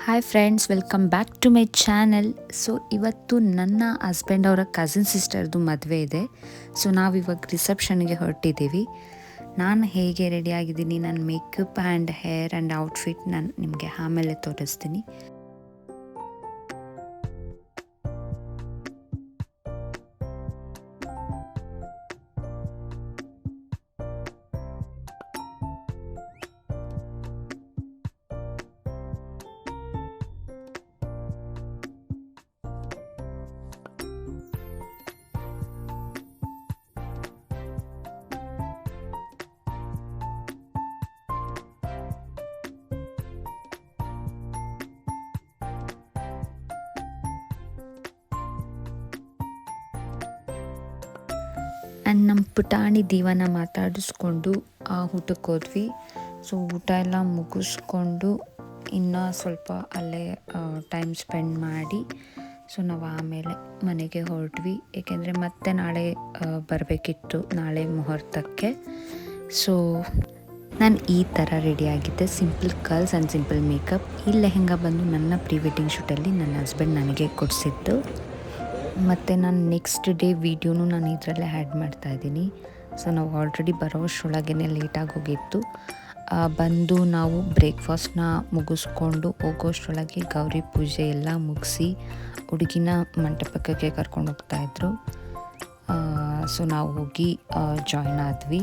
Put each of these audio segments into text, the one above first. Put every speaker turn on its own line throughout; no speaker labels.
Hi friends, welcome back to my channel. So ಇವತ್ತು ನನ್ನ husband ಅವರ ಕಸಿನ್ ಸಿಸ್ಟರ್ದು ಮದುವೆ ಇದೆ. ಸೊ ನಾವಿವಾಗ ರಿಸೆಪ್ಷನ್ಗೆ ಹೊರಟಿದ್ದೀವಿ. ನಾನು ಹೇಗೆ ರೆಡಿಯಾಗಿದ್ದೀನಿ, ನನ್ನ makeup and hair and outfit ನಾನು ನಿಮಗೆ ಆಮೇಲೆ ತೋರಿಸ್ತೀನಿ. ಆ್ಯಂಡ್ ನಮ್ಮ ಪುಟಾಣಿ ದೀವನ ಮಾತಾಡಿಸ್ಕೊಂಡು ಊಟಕ್ಕೆ ಹೋದ್ವಿ. ಸೊ ಊಟ ಎಲ್ಲ ಮುಗಿಸ್ಕೊಂಡು ಇನ್ನೂ ಸ್ವಲ್ಪ ಅಲ್ಲೇ ಟೈಮ್ ಸ್ಪೆಂಡ್ ಮಾಡಿ ಸೊ ನಾವು ಆಮೇಲೆ ಮನೆಗೆ ಹೊರಟ್ವಿ. ಏಕೆಂದರೆ ಮತ್ತೆ ನಾಳೆ ಬರಬೇಕಿತ್ತು, ನಾಳೆ ಮುಹೂರ್ತಕ್ಕೆ. ಸೊ ನಾನು ಈ ಥರ ರೆಡಿಯಾಗಿದ್ದೆ, simple curls and simple makeup. ಈ ಲೆಹೆಂಗಾ ಬಂದು ನನ್ನ ಪ್ರೀ ವೆಡ್ಡಿಂಗ್ ಶೂಟಲ್ಲಿ ನನ್ನ ಹಸ್ಬೆಂಡ್ ನನಗೆ ಕೊಡಿಸಿದ್ದು. ಮತ್ತು ನಾನು ನೆಕ್ಸ್ಟ್ ಡೇ ವೀಡಿಯೋನು ನಾನು ಇದರಲ್ಲೇ ಆ್ಯಡ್ ಮಾಡ್ತಾಯಿದ್ದೀನಿ. ಸೊ ನಾವು ಆಲ್ರೆಡಿ ಬರೋಷ್ಟರೊಳಗೇ ಲೇಟಾಗಿ ಹೋಗಿತ್ತು. ಬಂದು ನಾವು ಬ್ರೇಕ್ಫಾಸ್ಟ್ನ ಮುಗಿಸ್ಕೊಂಡು ಹೋಗೋಷ್ಟರೊಳಗೆ ಗೌರಿ ಪೂಜೆ ಎಲ್ಲ ಮುಗಿಸಿ ಹುಡುಗಿನ ಮಂಟಪಕ್ಕೆ ಕರ್ಕೊಂಡು ಹೋಗ್ತಾಯಿದ್ರು. ಸೊ ನಾವು ಹೋಗಿ ಜಾಯ್ನ್ ಆದ್ವಿ.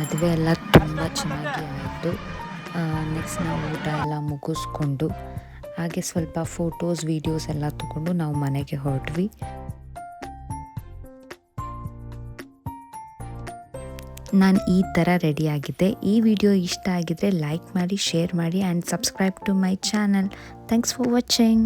ಮದುವೆ ಎಲ್ಲ ತುಂಬ ಚೆನ್ನಾಗಿ ಆಯಿತು. ನೆಕ್ಸ್ಟ್ ನಾವು ಊಟ ಎಲ್ಲ ಮುಗಿಸ್ಕೊಂಡು ಹಾಗೆ ಸ್ವಲ್ಪ ಫೋಟೋಸ್ ವೀಡಿಯೋಸ್ ಎಲ್ಲ ತಗೊಂಡು ನಾವು ಮನೆಗೆ ಹೊರಟ್ವಿ. ನಾನು ಈ ಥರ ರೆಡಿಯಾಗಿದ್ದೆ. ಈ ವಿಡಿಯೋ ಇಷ್ಟ ಆಗಿದ್ದರೆ ಲೈಕ್ ಮಾಡಿ, ಶೇರ್ ಮಾಡಿ and subscribe to my channel. Thanks for watching.